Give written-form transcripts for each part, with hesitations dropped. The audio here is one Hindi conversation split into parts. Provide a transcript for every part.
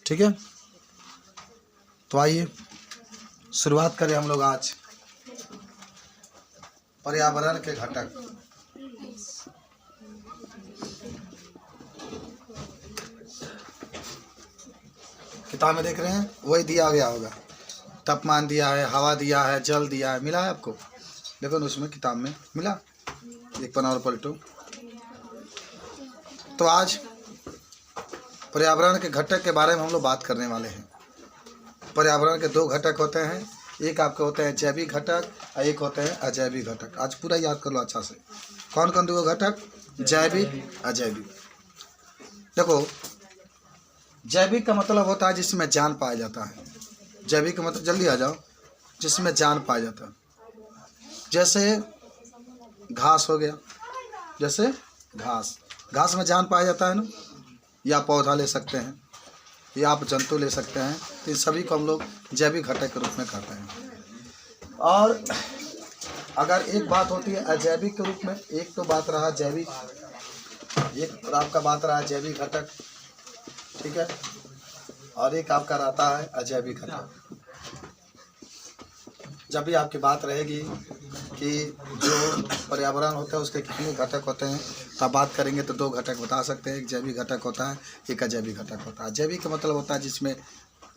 ठीक है, तो आइए शुरुआत करें हम लोग आज पर्यावरण के घटक। किताब में देख रहे हैं वही दिया गया होगा, तापमान दिया है, हवा दिया है, जल दिया है, मिला है आपको? देखो ना उसमें किताब में मिला, एक पन्ना और पलटो। तो आज पर्यावरण के घटक के बारे में हम लोग बात करने वाले हैं। पर्यावरण के दो घटक होते हैं, एक आपके होते हैं जैविक घटक और एक होते हैं अजैविक घटक। आज पूरा याद कर लो अच्छा से, कौन कौन दो घटक? जैविक, अजैविक। देखो, जैविक का मतलब होता है जिसमें जान पाया जाता है। जैविक का मतलब, जल्दी आ जाओ, जिसमें जान पाया जाता है। जैसे घास हो गया, जैसे घास में जान पाया जाता है ना, या पौधा ले सकते हैं या आप जंतु ले सकते हैं, तो इन सभी को हम लोग जैविक घटक के रूप में कहते हैं। और अगर एक बात होती है अजैविक के रूप में, एक तो बात रहा जैविक, एक आपका बात रहा जैविक घटक, ठीक है, और एक आपका रहता है अजैविक घटक। जब भी आपकी बात रहेगी कि जो पर्यावरण होता है उसके कितने घटक होते हैं, तो आप बात करेंगे तो दो घटक बता सकते हैं, एक जैविक घटक होता है, एक अजैविक घटक होता है। जैविक का मतलब होता है जिसमें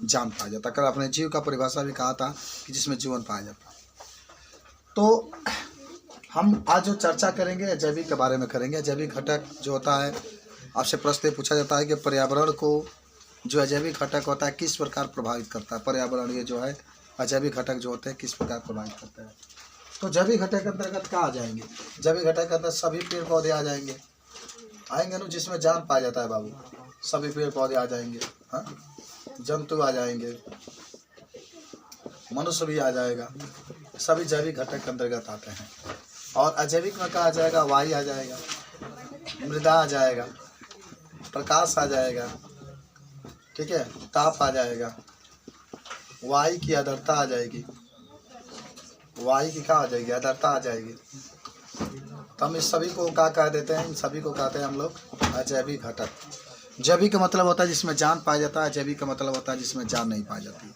जान पाया जाता है। कल आपने जीव का परिभाषा भी कहा था कि जिसमें जीवन पाया जाता है। तो हम आज जो चर्चा करेंगे जैविक के बारे में करेंगे। जैविक घटक जो होता है, आपसे प्रश्न पूछा जाता है कि पर्यावरण को जो अजैविक घटक होता है किस प्रकार प्रभावित करता है। पर्यावरण ये जो है अजैविक घटक जो होते हैं किस प्रकार प्रभावित करता है। तो जैविक घटक के अंतर्गत क्या आ जाएंगे? जैविक घटक के अंदर सभी पेड़ पौधे आ जाएंगे, आएंगे ना, जिसमें जान पाया जाता है बाबू। सभी पेड़ पौधे आ जाएंगे, हाँ, जंतु आ जाएंगे, मनुष्य भी आ जाएगा, सभी जैविक घटक के अंतर्गत आते हैं। और अजैविक में क्या आ जाएगा? वायु आ जाएगा, मृदा आ जाएगा, प्रकाश आ जाएगा, ठीक है, ताप आ जाएगा, वायु की आर्द्रता आ जाएगी, वायु की क्या आ जाएगी? आर्द्रता आ जाएगी। तो हम इस सभी को क्या कह देते हैं? इन सभी को कहते हैं हम लोग अजैविक घटक। जैविक का मतलब होता है जिसमें जान पाया जाता है, जैविक का मतलब होता है जिसमें जान नहीं पाई जाती।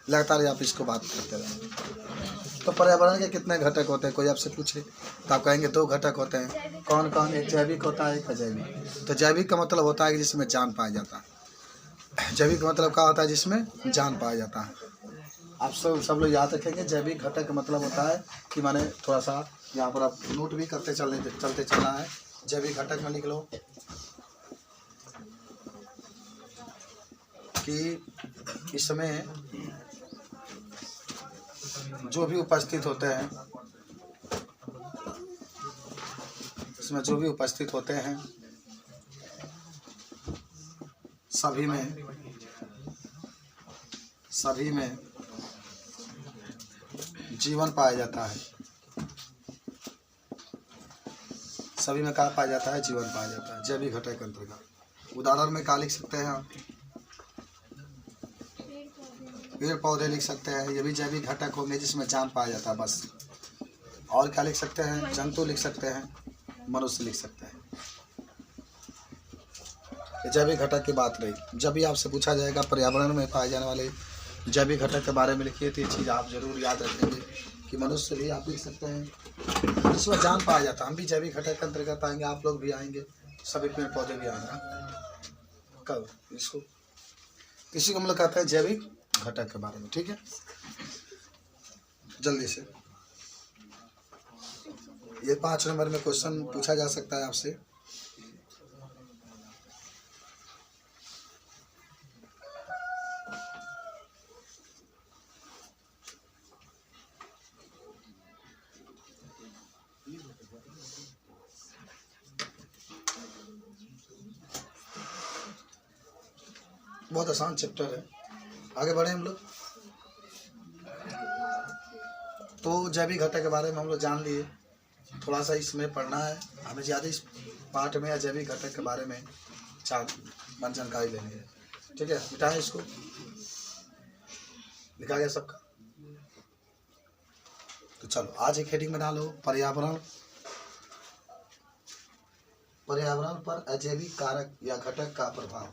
लगातार आप इसको बात करते रहें। तो पर्यावरण के कितने घटक होते हैं, कोई आपसे पूछे तो आप कहेंगे दो घटक होते हैं। कौन कौन? एक जैविक होता है, एक अजैविक। तो जैविक का मतलब होता है जिसमें जान पाया जाता है। जैविक का मतलब क्या होता है? जिसमें जान पाया जाता है। आप सब लोग याद रखेंगे, जैविक घटक का मतलब होता है कि माने थोड़ा सा यहाँ पर आप नोट भी करते चलते चलना है। जैविक घटक में लिख लो कि इसमें जो भी उपस्थित होते हैं, इसमें जो भी उपस्थित होते हैं सभी में जीवन पाया जाता है। सभी में क्या पाया जाता है? जीवन पाया जाता है जैविक घटक के अंतर्गत। उदाहरण में क्या लिख सकते हैं आप? पेड़ पौधे लिख सकते हैं, ये भी जैविक घटक होंगे जिसमें जान पाया जाता है बस। और क्या लिख सकते हैं? जंतु लिख सकते हैं, मनुष्य लिख सकते हैं। ये जैविक घटक की बात रही। जब भी आपसे पूछा जाएगा पर्यावरण में पाए जाने वाले जैविक घटक के बारे में लिखिए, तो ये चीज़ आप जरूर याद रखेंगे कि मनुष्य भी आप लिख सकते हैं, जिसमें जान पाया जाता है। हम भी जैविक घटक के अंतर्गत आएंगे, आप लोग भी आएंगे, सभी पेड़ पौधे भी आएंगे। कब इसको किसी को हम लोग कहते हैं जैविक घटक के बारे में, ठीक है। जल्दी से ये 5 नंबर में क्वेश्चन पूछा जा सकता है आपसे। बहुत आसान चैप्टर है, आगे बढ़े हम लोग। तो जैविक घटक के बारे में हम लोग जान लिए, थोड़ा सा इसमें पढ़ना है हमें, ज़्यादा इस पाठ में जैविक घटक के बारे में जानकारी लेनी है, ठीक है। मिटाएं इसको, लिखा गया सबका। तो चलो आज एक हेडिंग बना लो, पर्यावरण पर अजैविक कारक या घटक का प्रभाव।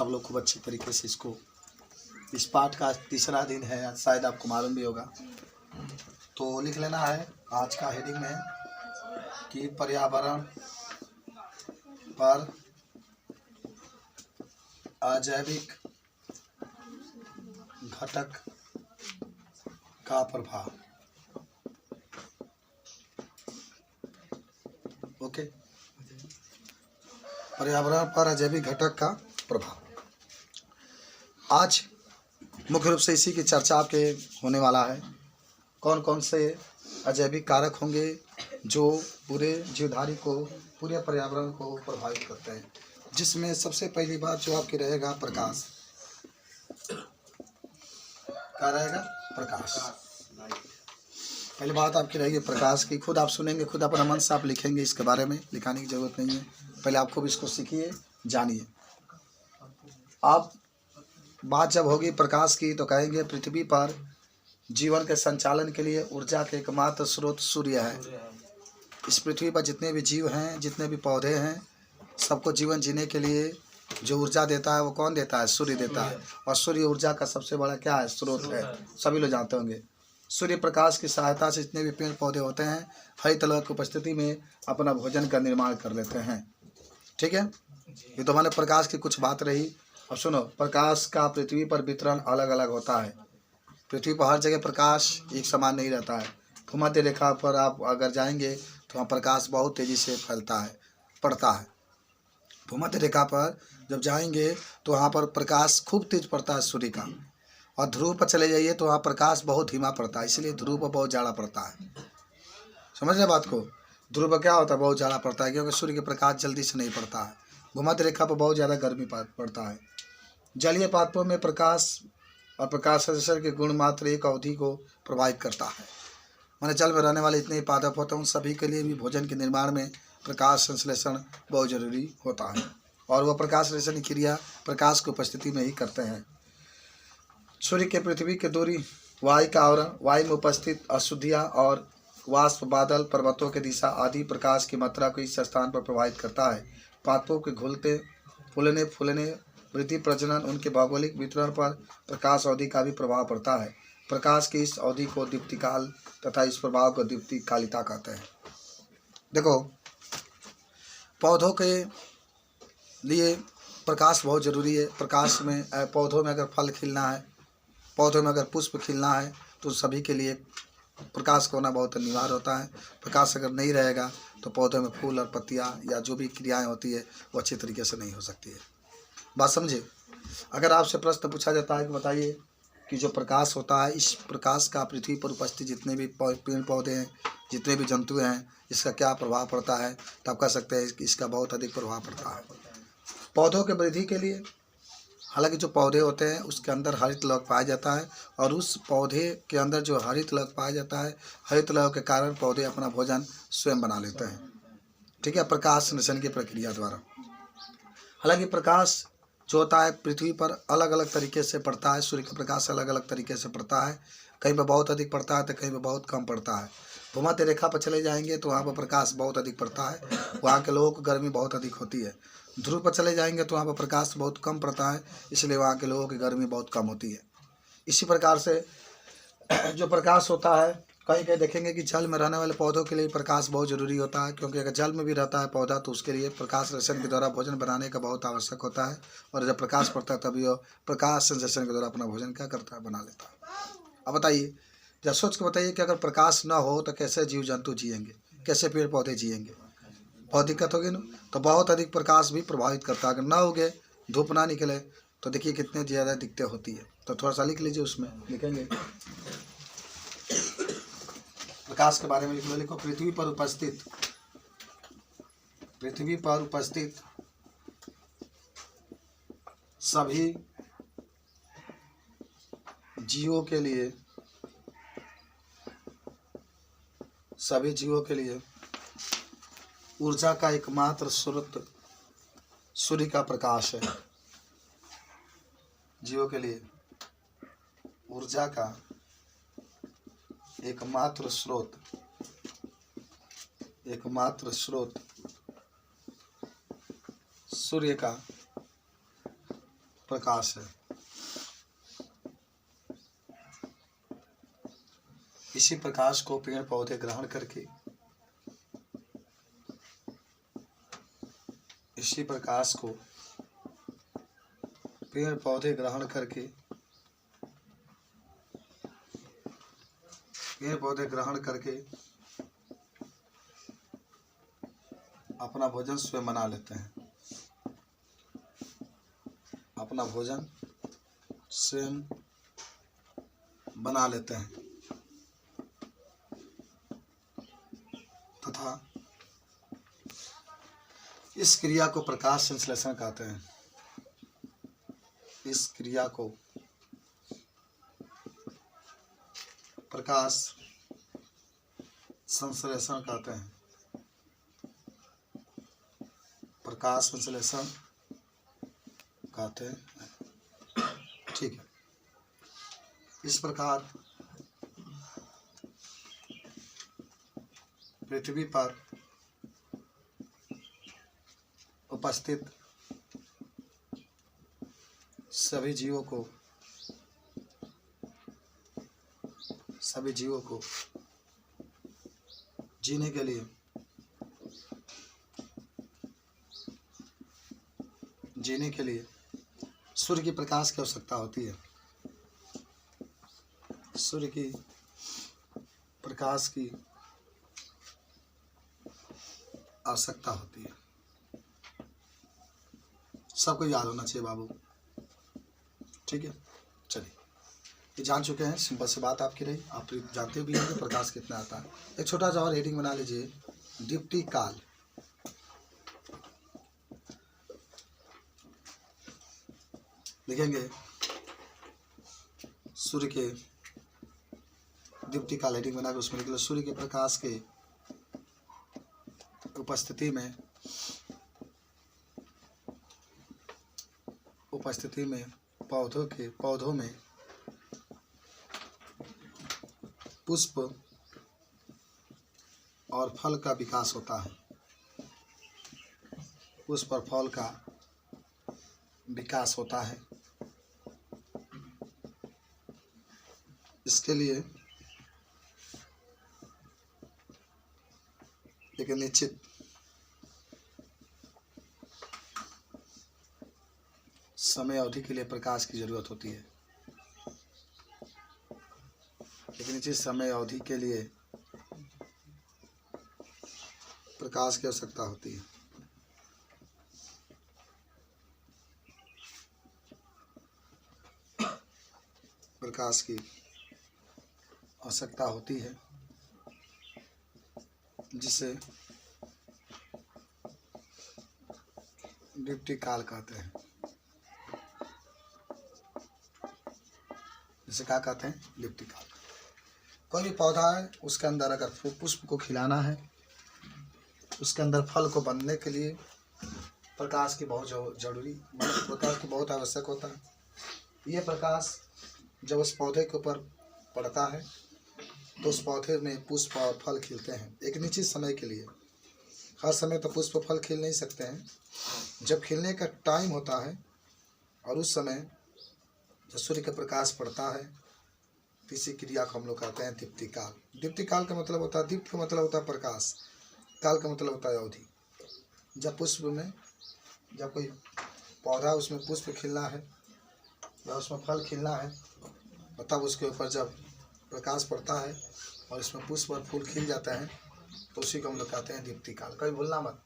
सब लोग खूब अच्छी तरीके से इसको, इस पाठ का तीसरा दिन है, शायद आपको मालूम भी होगा। तो लिख लेना है आज का हेडिंग में कि पर्यावरण पर अजैविक घटक का प्रभाव। ओके, पर्यावरण पर अजैविक घटक का प्रभाव। आज मुख्य रूप से इसी की चर्चा आपके होने वाला है। कौन कौन से अजैविक कारक होंगे जो पूरे जीवधारी को, पूरे पर्यावरण को प्रभावित करते हैं, जिसमें सबसे पहली बात जो आपकी रहेगा प्रकाश। क्या रहेगा? प्रकाश। पहली बात आपकी रहेगी प्रकाश की। खुद आप सुनेंगे, खुद अपना मन से आप लिखेंगे, इसके बारे में लिखाने की जरूरत नहीं है। पहले आप खुद इसको सीखिए, जानिए। आप बात जब होगी प्रकाश की तो कहेंगे पृथ्वी पर जीवन के संचालन के लिए ऊर्जा के एकमात्र स्रोत सूर्य है। इस पृथ्वी पर जितने भी जीव हैं, जितने भी पौधे हैं, सबको जीवन जीने के लिए जो ऊर्जा देता है वो कौन देता है? सूर्य देता है। और सूर्य ऊर्जा का सबसे बड़ा क्या है? स्रोत है। सभी लोग जानते होंगे। सूर्य प्रकाश की सहायता से जितने भी पेड़ पौधे होते हैं हरित लहर की उपस्थिति में अपना भोजन का निर्माण कर लेते हैं। ठीक है, ये तो हमारे प्रकाश की कुछ बात रही। अब सुनो, प्रकाश का पृथ्वी पर वितरण अलग अलग होता है। पृथ्वी पर हर जगह प्रकाश एक समान नहीं रहता है। भूमध्य रेखा पर आप अगर जाएंगे तो वहाँ प्रकाश बहुत तेज़ी से फैलता है, पड़ता है। भूमध्य रेखा पर जब जाएंगे तो वहाँ पर प्रकाश खूब तेज पड़ता है सूर्य का। और ध्रुव पर चले जाइए तो वहाँ प्रकाश बहुत धीमा पड़ता है, इसलिए ध्रुव पर बहुत ज़्यादा पड़ता है। समझ रहे बात को? ध्रुव पर क्या होता है? बहुत ज़्यादा पड़ता है, क्योंकि सूर्य के प्रकाश जल्दी से नहीं पड़ता है। भूमध्य रेखा पर बहुत ज़्यादा गर्मी पड़ता है। जलीय पादपों में प्रकाश और प्रकाश संश्लेषण के गुण मात्र एक अवधि को प्रभावित करता है। माने जल में रहने वाले इतने ही पादप होते हैं, उन सभी के लिए भी भोजन के निर्माण में प्रकाश संश्लेषण बहुत जरूरी होता है। और वह प्रकाश संश्लेषण की क्रिया प्रकाश की उपस्थिति में ही करते हैं। सूर्य के पृथ्वी के दूरी, वायु का आवरण, वायु में उपस्थित अशुद्धियाँ और वाष्प, बादल, पर्वतों की दिशा आदि प्रकाश की मात्रा को इस स्थान पर प्रभावित करता है। पादपों के घुलते, फूलने, वृद्धि, प्रजनन, उनके भौगोलिक वितरण पर प्रकाश अवधि का भी प्रभाव पड़ता है। प्रकाश की इस अवधि को दीप्तिकाल तथा इस प्रभाव को दीप्तिकालिता कहते हैं। देखो, पौधों के लिए प्रकाश बहुत ज़रूरी है। प्रकाश में पौधों में अगर फल खिलना है, पौधों में अगर पुष्प खिलना है, तो सभी के लिए प्रकाश का होना बहुत अनिवार्य होता है। प्रकाश अगर नहीं रहेगा तो पौधों में फूल और पत्तियाँ या जो भी क्रियाएँ होती है वो अच्छी तरीके से नहीं हो सकती है। बात समझे? अगर आपसे प्रश्न पूछा जाता है कि बताइए कि जो प्रकाश होता है, इस प्रकाश का पृथ्वी पर उपस्थित जितने भी पेड़ पौधे हैं, जितने भी जंतु हैं, इसका क्या प्रभाव पड़ता है, तो आप कह सकते हैं कि इसका बहुत अधिक प्रभाव पड़ता है। पौधों के वृद्धि के लिए, हालांकि जो पौधे होते हैं उसके अंदर हरित लवक पाया जाता है, और उस पौधे के अंदर जो हरित लवक पाया जाता है, हरित लवक के कारण पौधे अपना भोजन स्वयं बना लेते हैं। ठीक है, प्रकाश संश्लेषण की प्रक्रिया द्वारा। हालांकि प्रकाश जो होता है पृथ्वी पर अलग अलग तरीके से पड़ता है। सूर्य का प्रकाश अलग अलग तरीके से पड़ता है। कहीं पर बहुत अधिक पड़ता है तो कहीं पर बहुत कम पड़ता है। भूमध्य रेखा पर चले जाएंगे तो वहाँ पर प्रकाश बहुत अधिक पड़ता है, वहाँ के लोगों को गर्मी बहुत अधिक होती है। ध्रुव पर चले जाएंगे तो वहाँ पर प्रकाश बहुत कम पड़ता है, इसलिए वहाँ के लोगों की गर्मी बहुत कम होती है। इसी प्रकार से जो प्रकाश होता है, कहीं कहीं देखेंगे कि जल में रहने वाले पौधों के लिए प्रकाश बहुत ज़रूरी होता है, क्योंकि अगर जल में भी रहता है पौधा तो उसके लिए प्रकाश संश्लेषण के द्वारा भोजन बनाने का बहुत आवश्यक होता है। और जब प्रकाश पड़ता है तभी वो प्रकाश संश्लेषण के द्वारा अपना भोजन क्या करता है? बना लेता है। अब बताइए, जब सोच के बताइए कि अगर प्रकाश ना हो तो कैसे जीव जंतु जिएंगे, कैसे पेड़ पौधे जिएंगे? बहुत दिक्कत होगी ना। तो बहुत अधिक प्रकाश भी प्रभावित करता है। अगर ना उगे, धूप ना निकले तो देखिए कितने ज़्यादा दिक्कतें होती है। तो थोड़ा सा लिख लीजिए, उसमें लिखेंगे प्रकाश के बारे में लिख लो। लिखो, पृथ्वी पर उपस्थित सभी जीवों के लिए ऊर्जा का एकमात्र स्रोत सूर्य का प्रकाश है। जीवों के लिए ऊर्जा का एकमात्र स्रोत सूर्य का प्रकाश है। इसी प्रकाश को पेड़ पौधे ग्रहण करके, इसी प्रकाश को पेड़ पौधे ग्रहण करके, पेड़ पौधे ग्रहण करके अपना भोजन स्वयं बना लेते हैं। अपना भोजन स्वयं बना लेते हैं तथा इस क्रिया को प्रकाश संश्लेषण कहते हैं। इस क्रिया को प्रकाश संश्लेषण कहते हैं। प्रकाश संश्लेषण कहते हैं। ठीक है। इस प्रकार पृथ्वी पर उपस्थित सभी जीवों को जीने के लिए सूर्य की प्रकाश की आवश्यकता होती है। सूर्य की प्रकाश की आवश्यकता होती है। सबको याद होना चाहिए बाबू। ठीक है, चलिए, ये जान चुके हैं। सिंपल सी बात आपकी रही। आप जानते भी हैं कि प्रकाश कितना आता है। एक छोटा सा और हेडिंग बना लीजिए, दीप्ति काल। लिखेंगे सूर्य के दीप्ति काल, हेडिंग बना के उसमें लिख लो, सूर्य के प्रकाश के उपस्थिति में पौधों में पुष्प और फल का विकास होता है। पुष्प और फल का विकास होता है। इसके लिए एक निश्चित समय अवधि के लिए प्रकाश की जरूरत होती है। एक निश्चित समय अवधि के लिए प्रकाश की आवश्यकता होती है। प्रकाश की आवश्यकता होती है, जिसे दीप्ति काल कहते हैं। जिसे क्या कहते हैं? दीप्ति काल। कोई भी पौधा है, उसके अंदर अगर पुष्प को खिलाना है, उसके अंदर फल को बनने के लिए प्रकाश की बहुत जरूरी, प्रकाश की बहुत आवश्यक होता है। ये प्रकाश जब उस पौधे के ऊपर पड़ता है तो उस पौधे में पुष्प और फल खिलते हैं एक निश्चित समय के लिए। हर समय तो पुष्प फल खिल नहीं सकते हैं। जब खिलने का टाइम होता है और उस समय जब सूर्य का प्रकाश पड़ता है, इसी क्रिया को हम लोग कहते हैं दीप्ति काल। दीप्ति काल का मतलब होता है, दीप्त का मतलब होता है प्रकाश, काल का मतलब होता है अवधि। जब पुष्प में, जब कोई पौधा उसमें पुष्प खिलना है या उसमें फल खिलना है, और तब उसके ऊपर जब प्रकाश पड़ता है और इसमें पुष्प और फूल खिल जाते हैं, तो उसी को हम लोग कहते हैं दीप्ति काल। कभी भूलना मत,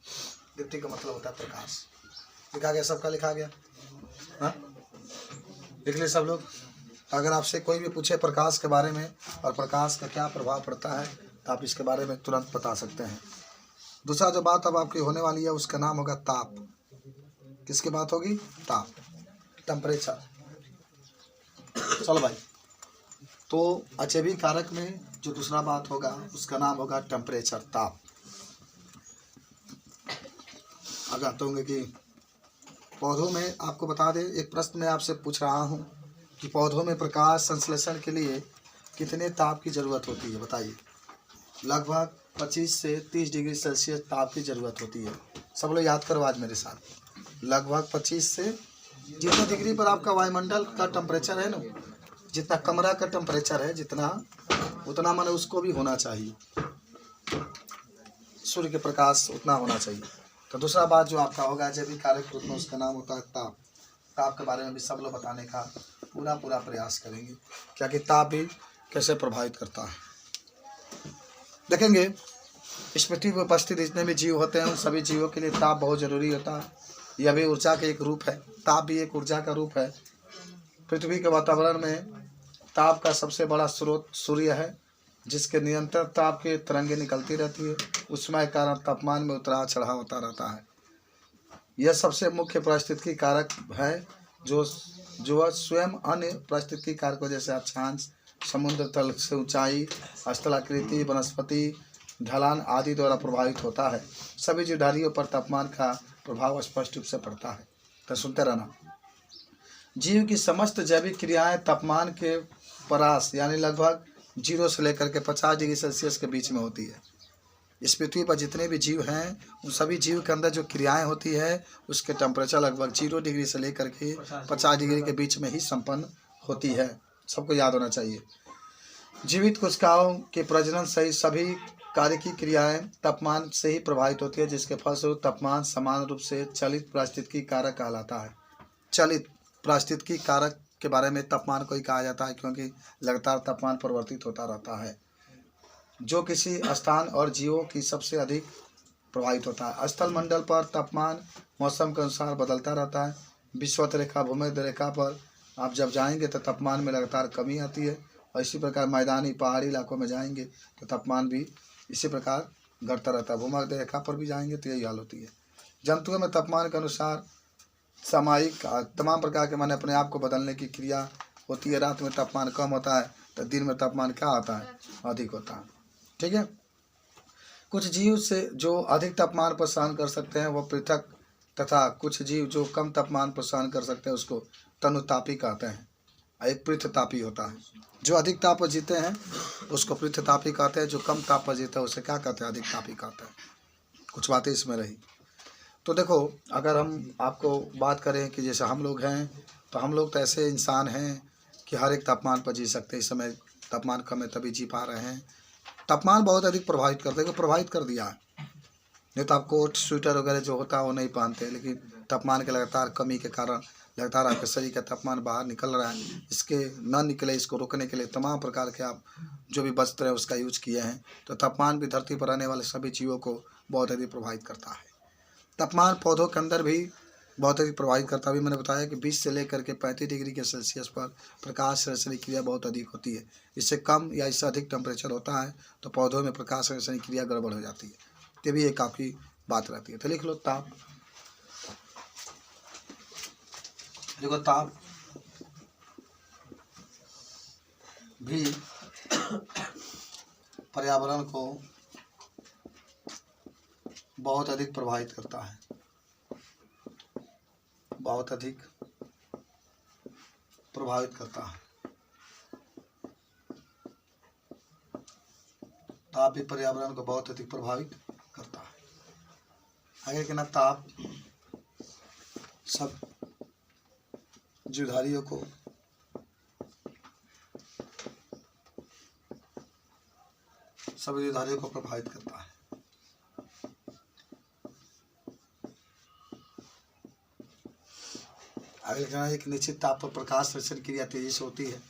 दीप्ति का मतलब होता है प्रकाश। लिखा गया? सबका लिखा गया? हाँ, लिख ले सब लोग। अगर आपसे कोई भी पूछे प्रकाश के बारे में और प्रकाश का क्या प्रभाव पड़ता है, तो आप इसके बारे में तुरंत बता सकते हैं। दूसरा जो बात अब आपकी होने वाली है, उसका नाम होगा ताप। किसकी बात होगी? ताप, टेम्परेचर। चलो भाई, तो अजैविक कारक में जो दूसरा बात होगा उसका नाम होगा टेम्परेचर, ताप। अगर तो होंगे कि पौधों में, आपको बता दें, एक प्रश्न मैं आपसे पूछ रहा हूं कि पौधों में प्रकाश संश्लेषण के लिए कितने ताप की ज़रूरत होती है? बताइए। लगभग 25 से 30 डिग्री सेल्सियस ताप की ज़रूरत होती है। सब लोग याद करो आज मेरे साथ। लगभग 25 से जितने डिग्री पर आपका वायुमंडल का टेम्परेचर है ना, जितना कमरा का टेम्परेचर है जितना, उतना माने उसको भी होना चाहिए, सूर्य के प्रकाश उतना होना चाहिए। तो दूसरा बात जो आपका होगा जैविक कारक रूप में, उसका नाम होता है ताप। ताप के बारे में भी सब लोग बताने का पूरा प्रयास करेंगे, क्या कि ताप भी कैसे प्रभावित करता है। देखेंगे इस पृथ्वी पर उपस्थित जितने भी जीव होते हैं उन सभी जीवों के लिए ताप बहुत जरूरी होता है। यह भी ऊर्जा का एक रूप है, ताप भी एक ऊर्जा का रूप है। पृथ्वी के वातावरण में ताप का सबसे बड़ा स्रोत सूर्य है, जिसके निरंतर ताप की तरंगें निकलती रहती है। उसमें कारण तापमान में उतार चढ़ाव होता रहता है। यह सबसे मुख्य पारिस्थितिकी कारक है, जो स्वयं अन्य पारिस्थितिकी कारकों जैसे अक्षांश, समुद्र तल से ऊंचाई, स्थलाकृति, वनस्पति ढलान आदि द्वारा प्रभावित होता है। सभी जीवधारियों पर तापमान का प्रभाव स्पष्ट रूप से पड़ता है। तो सुनते रहना। जीव की समस्त जैविक क्रियाएं तापमान के परास यानी लगभग 0 से लेकर के 50 डिग्री सेल्सियस के बीच में होती है। इस पृथ्वी पर जितने भी जीव हैं उन सभी जीव के अंदर जो क्रियाएं होती है उसके टेम्परेचर लगभग 0 डिग्री से लेकर के 50 डिग्री के बीच में ही संपन्न होती है। सबको याद होना चाहिए। जीवित कोशिकाओं के प्रजनन सहित सभी कार्य की क्रियाएं तापमान से ही प्रभावित होती है, जिसके फलस्वरूप तापमान समान रूप से चलित पारिस्थितिकी कारक कहलाता है। चलित पारिस्थितिकी कारक के बारे में तापमान को ही कहा जाता है, क्योंकि लगातार तापमान परिवर्तित होता रहता है, जो किसी स्थान और जीवों की सबसे अधिक प्रभावित होता है। स्थल मंडल पर तापमान मौसम के अनुसार बदलता रहता है। विषुवत रेखा, भूमध्य रेखा पर आप जब जाएंगे तो तापमान में लगातार कमी आती है, और इसी प्रकार मैदानी पहाड़ी इलाकों में जाएंगे तो तापमान भी इसी प्रकार घटता रहता है। भूमध्य रेखा पर भी जाएंगे तो यही हाल होती है। जंतुओं में तापमान के अनुसार सामयिक तमाम प्रकार के माने अपने आप को बदलने की क्रिया होती है। रात में तापमान कम होता है तो दिन में तापमान क्या होता है, अधिक होता है। ठीक है। कुछ जीव से जो अधिक तापमान पर सहन कर सकते हैं वह पृथक, तथा कुछ जीव जो कम तापमान पर सहन कर सकते हैं उसको तनुतापी कहते हैं। एक पृथ्वतापी होता है, जो अधिक ताप पर जीते हैं उसको पृथ्वतापी कहते हैं। जो कम ताप पर जीते हैं उसे क्या कहते हैं, अधिक तापी कहते हैं। कुछ बातें इसमें रही। तो देखो, अगर हम आपको बात करें कि जैसे हम लोग हैं तो हम लोग तो ऐसे इंसान हैं कि हर एक तापमान पर जी सकते हैं। इस समय तापमान कम है तभी जी पा रहे हैं। तापमान बहुत अधिक प्रभावित करते हैं, प्रभावित कर दिया है। नहीं तो आप कोट स्वेटर वगैरह जो होता है वो नहीं पहनते, लेकिन तापमान के लगातार कमी के कारण लगातार आपके शरीर का तापमान बाहर निकल रहा है। इसके न निकले, इसको रोकने के लिए तमाम प्रकार के आप जो भी वस्त्र है उसका यूज किए हैं। तो तापमान भी धरती पर रहने वाले सभी जीवों को बहुत अधिक प्रभावित करता है। तापमान पौधों के अंदर भी बहुत अधिक प्रभावित करता है। अभी मैंने बताया कि 20 से लेकर के 35 डिग्री के सेल्सियस पर प्रकाश संश्लेषण क्रिया बहुत अधिक होती है। इससे कम या इससे अधिक टेम्परेचर होता है तो पौधों में प्रकाश संश्लेषण क्रिया गड़बड़ हो जाती है। ये भी एक काफ़ी बात रहती है। तो लिख लो ताप। देखो, ताप भी पर्यावरण को बहुत अधिक प्रभावित करता है, बहुत अधिक प्रभावित करता है। ताप भी पर्यावरण को बहुत अधिक प्रभावित करता है। आगे के ना, ताप सब जीवधारियों को प्रभावित करता है। आगे लिखना, एक निश्चित ताप पर प्रकाश संश्लेषण क्रिया तेजी से होती है।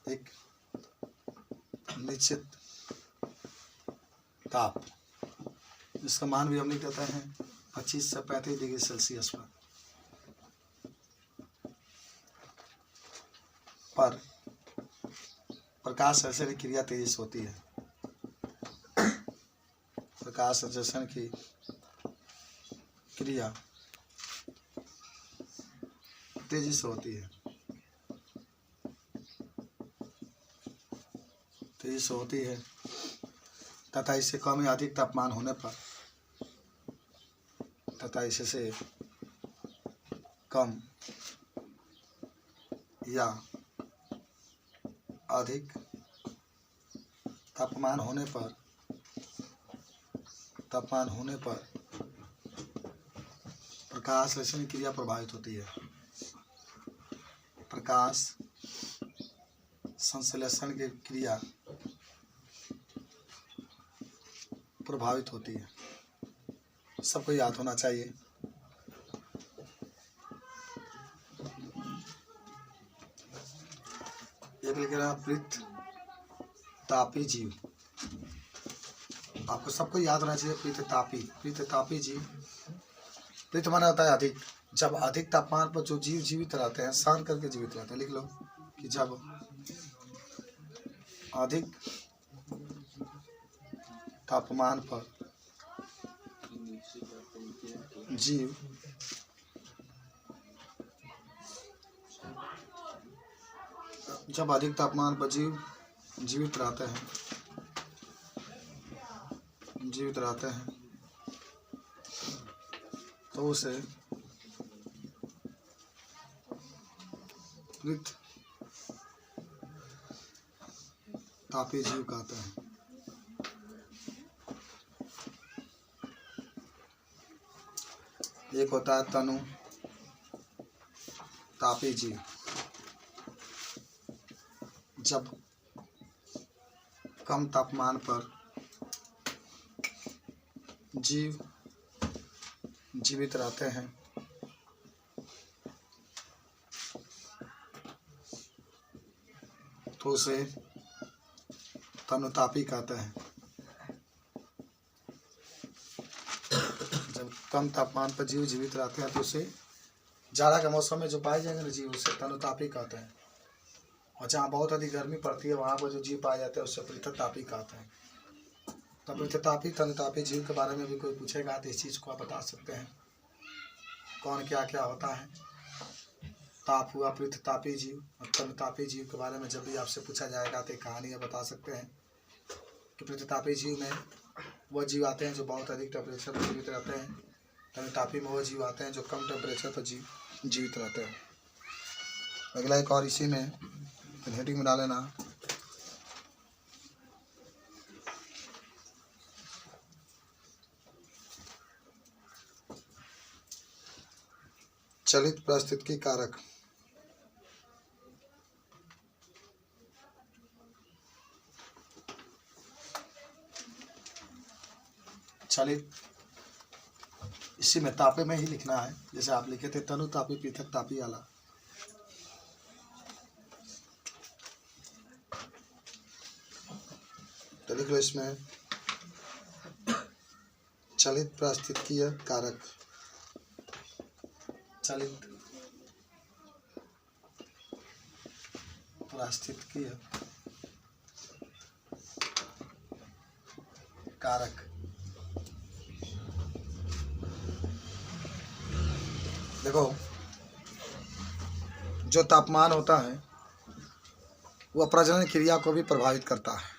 एक निश्चित ताप, इसका मान भी हम लिख देते हैं 25 से 35 डिग्री सेल्सियस पर प्रकाश संश्लेषण क्रिया तेजी से होती है। प्रकाश संश्लेषण की क्रिया तेजी से होती है, तेजी से होती है तथा इससे कम या अधिक तापमान होने पर, तथा इससे कम या अधिक तापमान होने पर प्रकाश संश्लेषण क्रिया प्रभावित होती है। प्रकाश संश्लेषण की क्रिया प्रभावित होती है, सबको याद होना चाहिए। एक लिख रहा पृथ तापी जीव, आपको सबको याद होना चाहिए। पृथ तापी जीव। पृथ माना होता है अधिक, जब अधिक तापमान पर जो जीव जीवित रहते हैं, शांत करके जीवित रहते हैं। लिख लो कि जब अधिक तापमान पर जीव जीवित रहते हैं तो उसे पृथ तापी जीव कहते हैं। एक होता है तनु तापी जीव, जब कम तापमान पर जीव जीवित रहते हैं तो उसे तनुतापी कहते हैं। जब कम तापमान पर जीव जीवित रहते हैं तो उसे जाड़ा के मौसम में जो पाए जाएंगे ना जीव, उसे तनुतापी कहते हैं। और जहाँ बहुत अधिक गर्मी पड़ती है वहाँ पर जो जीव पाए जाते हैं उससे पृथकतापी कहते हैं। तो पृथकतापी तनुतापी जीव के बारे में भी कोई पूछेगा तो इस चीज़ को आप बता सकते हैं, कौन क्या क्या होता है। ताप हुआ पृथकतापी जीव, और तनुतापी जीव के बारे में जब भी आपसे पूछा जाएगा तो कहानियाँ बता सकते हैं कि पृथकतापी जीव में वह जीव आते हैं जो बहुत अधिक टेम्परेचर पर जीवित रहते हैं, तनुतापी में वो जीव आते हैं जो कम टेम्परेचर पर जीवित रहते हैं। अगला एक और इसी में हेडिंग में डालेना, चलित पारिस्थितिकी कारक। चलित इसी में तापे में ही लिखना है, जैसे आप लिखे थे तनु तापी पृथक तापी आला। तो लिख लो इसमें चलित पारिस्थितिकीय कारक। चलित पारिस्थितिकीय कारक। देखो, जो तापमान होता है वह प्रजनन क्रिया को भी प्रभावित करता है।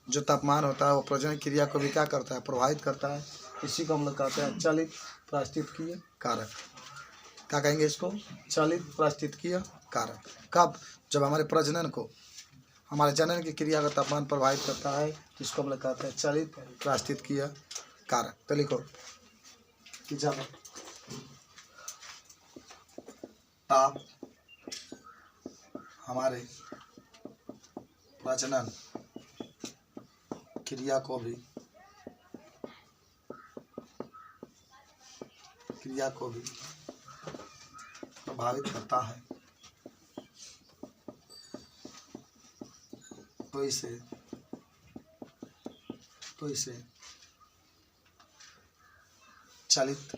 जो तापमान होता है वो प्रजनन क्रिया को भी क्या करता है, प्रभावित करता है। इसी को हम लोग कहते हैं चलित पारिस्थितिकीय कारक। क्या कहेंगे इसको? चलित पारिस्थितिकीय कारक। कब? जब हमारे प्रजनन को, हमारे जनन की क्रिया का तापमान प्रभावित करता है, इसको हम लोग कहते हैं चलित पारिस्थितिकीय कारक। तो लिखो कि जब ताप हमारे प्रजनन क्रिया को भी प्रभावित करता है तो इसे चलित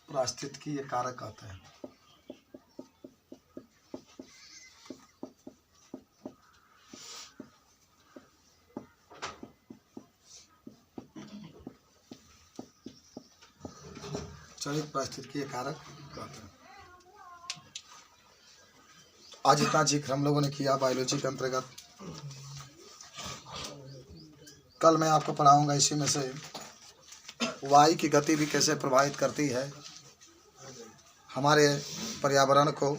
पारिस्थितिकीय कारक कहते हैं। चलित पारिस्थितिकीय कारक कहते हैं। आज इतना जिक्र हम लोगों ने किया बायोलॉजी के अंतर्गत। कल मैं आपको पढ़ाऊंगा इसी में से वायु की गति भी कैसे प्रभावित करती है हमारे पर्यावरण को,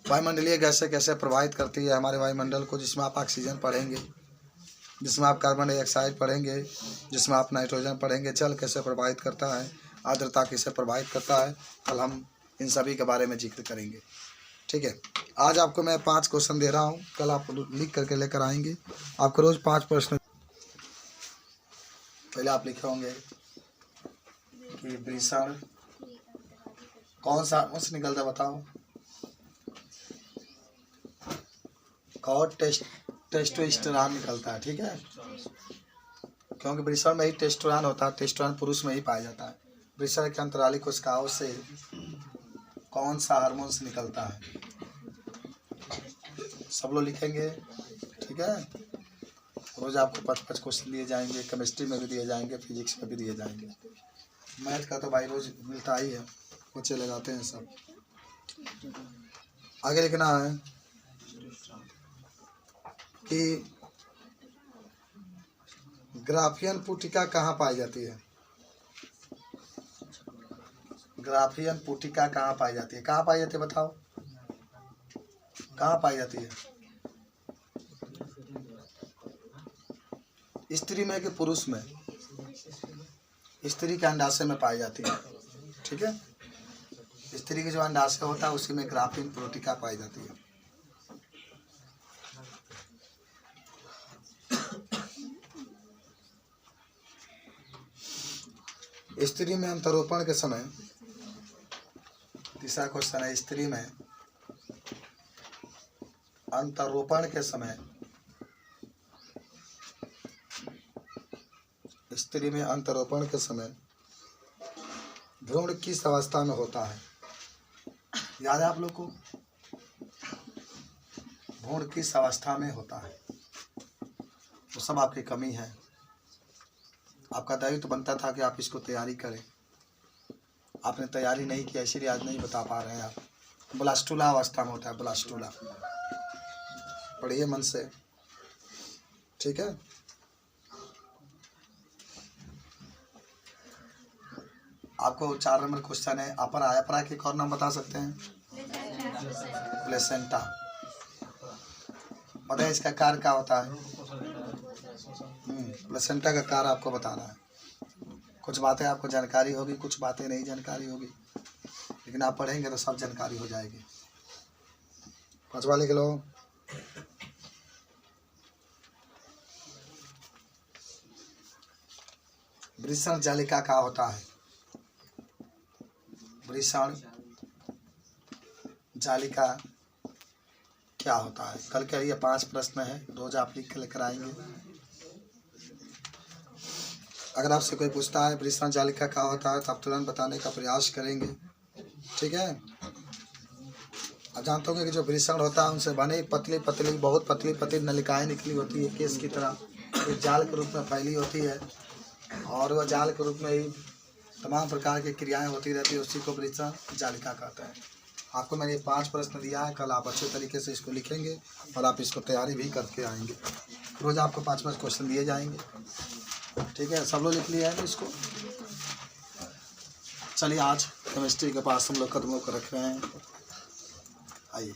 वायुमंडलीय गैसें कैसे प्रभावित करती है हमारे वायुमंडल को, जिसमें आप ऑक्सीजन पढ़ेंगे। जिसमें आप कार्बन डाइऑक्साइड पढ़ेंगे, जिसमें आप नाइट्रोजन पढ़ेंगे, जल कैसे प्रभावित करता है, आर्द्रता कैसे प्रभावित करता है। कल हम इन सभी के बारे में जिक्र करेंगे। ठीक है, आज आपको मैं 5 क्वेश्चन दे रहा हूँ, कल आप लिख करके लेकर आएंगे। आपको रोज 5 प्रश्न। पहले आप लिखे होंगे कि वृषण कौन सा हार्मोन से निकलता है, बताओ। कौन टेस्टोस्टेरोन निकलता है। ठीक है, क्योंकि वृषण में ही टेस्टोस्टेरोन होता है, टेस्टोस्टेरोन पुरुष में ही पाया जाता है। वृषण के अंतराली कोशिकाओं से कौन सा हार्मोन से निकलता है, सब लोग लिखेंगे। ठीक है, रोज आपको 5-5 क्वेश्चन दिए जाएंगे, केमिस्ट्री में भी दिए जाएंगे, फिजिक्स में भी दिए जाएंगे। मैथ का तो भाई रोज मिलता ही है, बच्चे लगाते हैं सब। आगे लिखना है कि ग्राफियन पुटिका कहाँ पाई जाती है। ग्राफियन पुटिका कहाँ पाई जाती है, कहाँ पाई जाती है, बताओ कहाँ पाई जाती है। स्त्री में कि पुरुष में? स्त्री के अंडाशय में पाई जाती है। ठीक है, स्त्री के जो अंडाशय होता है उसी में ग्राफियन पुटिका पाई जाती है। स्त्री में अंतरोपण के समय, तीसरा क्वेश्चन है, स्त्री में अंतरोपण के समय, स्त्री में अंतरोपण के समय भ्रूण किस अवस्था में होता है, याद है आप लोग को? भ्रूण किस अवस्था में होता है, तो सब आपकी कमी है। आपका दायित्व तो बनता था कि आप इसको तैयारी करें, आपने तैयारी नहीं किया, इसीलिए आज नहीं बता पा रहे हैं आप। ब्लास्टुला अवस्था में होता है, ब्लास्टुला। पढ़िए मन से। ठीक है, आपको 4 नंबर क्वेश्चन है, अपरा। अपरा के और नाम बता सकते हैं? प्लेसेंटा। पता है इसका कार्य क्या होता है? प्लेसेंटा का कार्य आपको बताना है। कुछ बातें आपको जानकारी होगी, कुछ बातें नहीं जानकारी होगी, लेकिन आप पढ़ेंगे तो सब जानकारी हो जाएगी। 5वां लिख लो। वृषण जालिका क्या होता है? वृषण जालिका क्या होता है? कल के लिए 5 प्रश्न है, रोज आप लिख के लेकर आएंगे। अगर आपसे कोई पूछता है वृषण जालिका क्या होता है तो आप तुरंत बताने का प्रयास करेंगे। ठीक है, आप जानते होंगे कि जो वृषण होता है उनसे बने पतली पतली, बहुत पतली पतली नलिकाएं निकली होती है, केस की तरह, एक जाल के रूप में फैली होती है, और वह जाल के रूप में ही तमाम प्रकार की क्रियाएं होती रहती है, उसी को वृषण जालिका कहते हैं। आपको मैंने 5 प्रश्न दिया है, कल आप अच्छे तरीके से इसको लिखेंगे और आप इसको तैयारी भी करके आएंगे। रोज़ आपको 5-5 क्वेश्चन दिए जाएंगे। ठीक है, सब लोग लिख लिया है इसको। चलिए आज केमिस्ट्री के पास हम लोग कदमों को रख रहे हैं, आइए।